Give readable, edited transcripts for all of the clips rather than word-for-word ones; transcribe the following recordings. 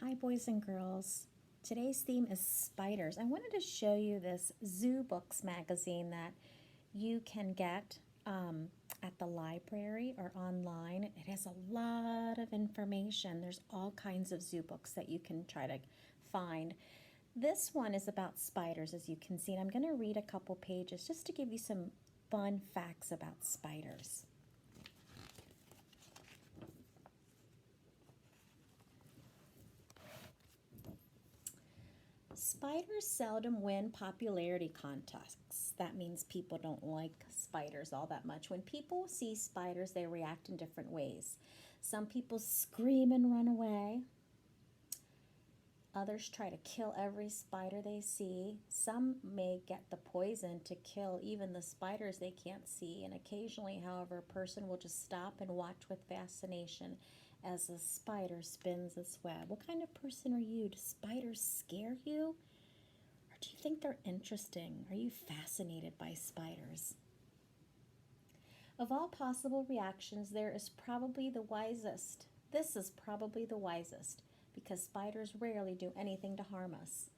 Hi, boys and girls. Today's theme is spiders. I wanted to show you this Zoo Books magazine that you can get at the library or online. It has a lot of information. There's all kinds of zoo books that you can try to find. This one is about spiders, as you can see, and I'm going to read a couple pages just to give you some fun facts about spiders. Spiders seldom win popularity contests. That means people don't like spiders all that much. When people see spiders, they react in different ways. Some people scream and run away. Others try to kill every spider they see. Some may get the poison to kill even the spiders they can't see. And occasionally, however, a person will just stop and watch with fascination as the spider spins its web. What kind of person are you? Do spiders scare you? Or do you think they're interesting? Are you fascinated by spiders? Of all possible reactions, there is probably the wisest. This is probably the wisest because spiders rarely do anything to harm us.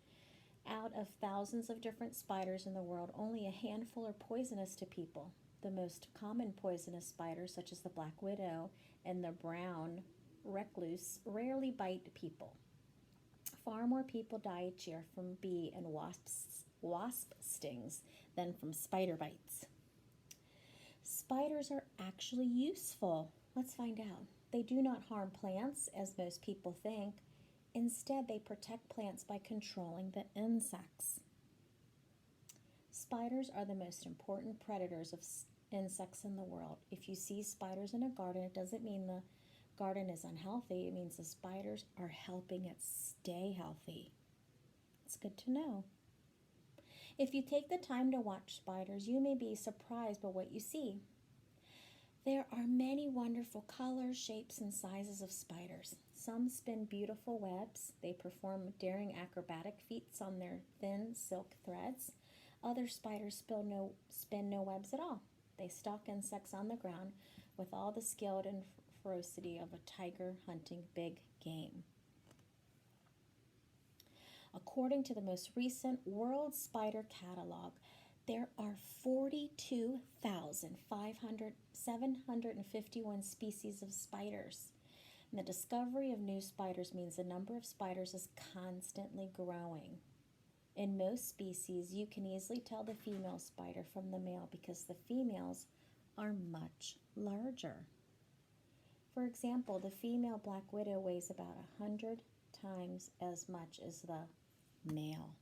Out of thousands of different spiders in the world, only a handful are poisonous to people. The most common poisonous spiders, such as the black widow and the brown recluse, rarely bite people. Far more people die each year from bee and wasp stings than from spider bites. Spiders are actually useful. Let's find out. They do not harm plants, as most people think. Instead, they protect plants by controlling the insects. Spiders are the most important predators of insects in the world. If you see spiders in a garden, it doesn't mean the garden is unhealthy. It means the spiders are helping it stay healthy. It's good to know. If you take the time to watch spiders, you may be surprised by what you see. There are many wonderful colors, shapes, and sizes of spiders. Some spin beautiful webs. They perform daring acrobatic feats on their thin silk threads. Other spiders spin no webs at all. They stalk insects on the ground with all the skill and ferocity of a tiger hunting big game. According to the most recent World Spider Catalog, there are 42,751 species of spiders. And the discovery of new spiders means the number of spiders is constantly growing. In most species, you can easily tell the female spider from the male because the females are much larger. For example, the female black widow weighs about 100 times as much as the male.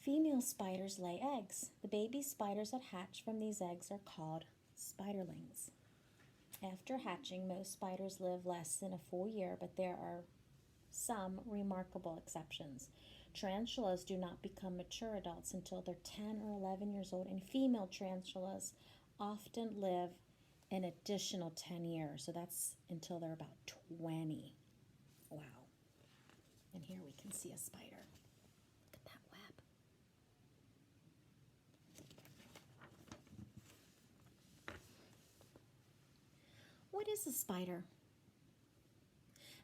Female spiders lay eggs. The baby spiders that hatch from these eggs are called spiderlings. After hatching, most spiders live less than a full year, but there are some remarkable exceptions. Tarantulas do not become mature adults until they're 10 or 11 years old, and female tarantulas often live an additional 10 years, so that's until they're about 20. Wow. And here we can see a spider. Look at that web. What is a spider?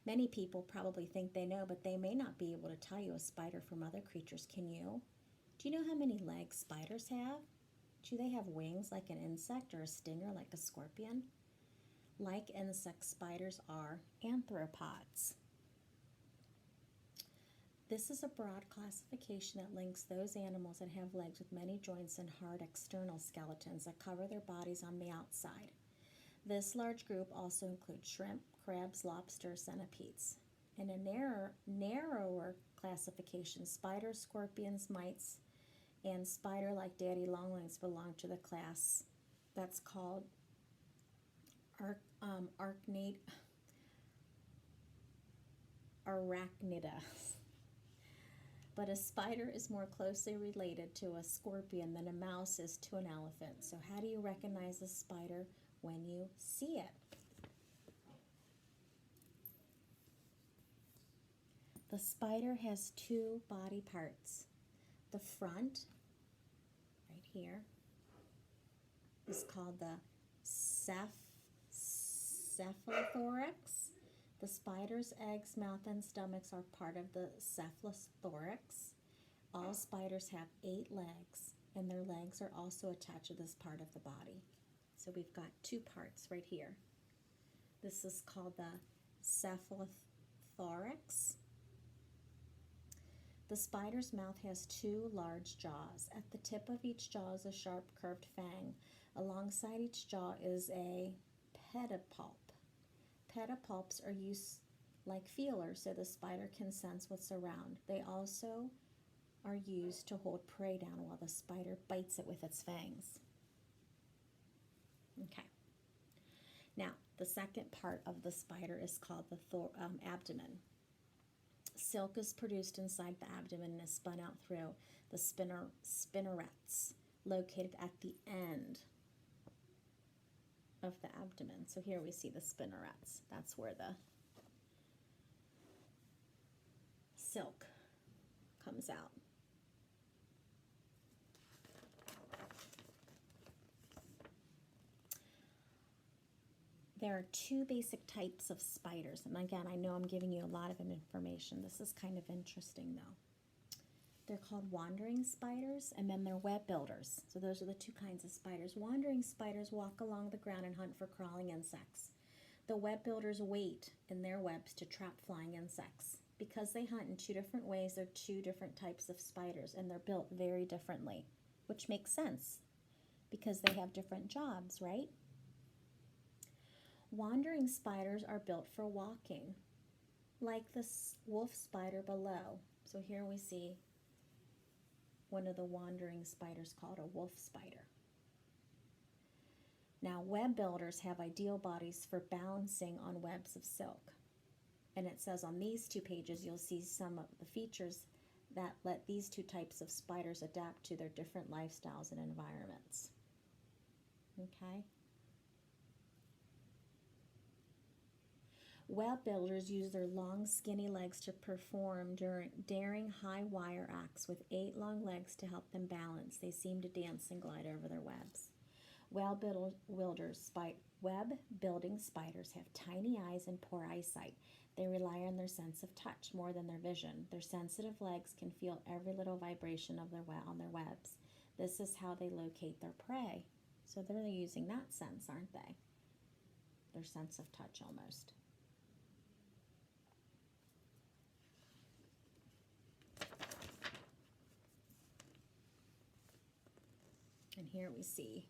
Many people probably think they know, but they may not be able to tell you a spider from other creatures. Can you? Do you know how many legs spiders have? Do they have wings like an insect or a stinger like a scorpion? Like insects, spiders are arthropods. This is a broad classification that links those animals that have legs with many joints and hard external skeletons that cover their bodies on the outside. This large group also includes shrimp, crabs, lobsters, centipedes. In a narrower classification, spiders, scorpions, mites, and spider-like daddy longlegs belong to the class that's called Arachnida. But a spider is more closely related to a scorpion than a mouse is to an elephant. So how do you recognize a spider when you see it? The spider has two body parts. The front, right here, is called the cephalothorax. The spider's eggs, mouth, and stomachs are part of the cephalothorax. All spiders have 8 legs, and their legs are also attached to this part of the body. So we've got 2 parts right here. This is called the cephalothorax. The spider's mouth has 2 large jaws. At the tip of each jaw is a sharp curved fang. Alongside each jaw is a pedipalp. Pedipalps are used like feelers so the spider can sense what's around. They also are used to hold prey down while the spider bites it with its fangs. Okay. Now, the second part of the spider is called the abdomen. Silk is produced inside the abdomen and is spun out through the spinnerets located at the end of the abdomen. So here we see the spinnerets. That's where the silk comes out. There are 2 basic types of spiders. And again, I know I'm giving you a lot of information. This is kind of interesting though. They're called wandering spiders, and then they're web builders. So those are the 2 kinds of spiders. Wandering spiders walk along the ground and hunt for crawling insects. The web builders wait in their webs to trap flying insects. Because they hunt in 2 different ways, they're 2 different types of spiders, and they're built very differently, which makes sense because they have different jobs, right? Wandering spiders are built for walking, like the wolf spider below. So here we see one of the wandering spiders called a wolf spider. Now, web builders have ideal bodies for balancing on webs of silk. And it says on these 2 pages, you'll see some of the features that let these 2 types of spiders adapt to their different lifestyles and environments. Okay? Web builders use their long, skinny legs to perform daring high wire acts with 8 long legs to help them balance. They seem to dance and glide over their webs. Web building spiders have tiny eyes and poor eyesight. They rely on their sense of touch more than their vision. Their sensitive legs can feel every little vibration of on their webs. This is how they locate their prey. So they're using that sense, aren't they? Their sense of touch almost. And here we see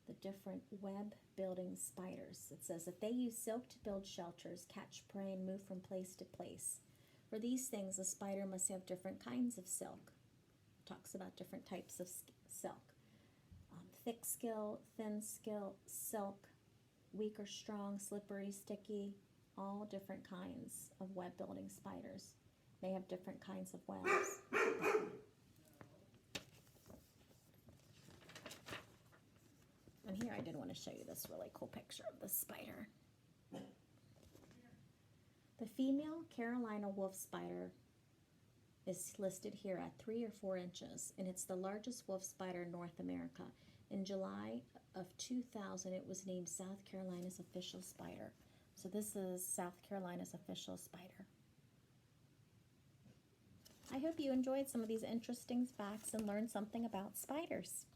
the different web building spiders. It says that they use silk to build shelters, catch prey, and move from place to place. For these things, a spider must have different kinds of silk. It talks about different types of silk. Thick silk, thin silk, weak or strong, slippery, sticky, all different kinds of web building spiders. They have different kinds of webs. And here I did want to show you this really cool picture of the spider. The female Carolina wolf spider is listed here at 3 or 4 inches, and it's the largest wolf spider in North America. In July of 2000, it was named South Carolina's official spider. So this is South Carolina's official spider. I hope you enjoyed some of these interesting facts and learned something about spiders.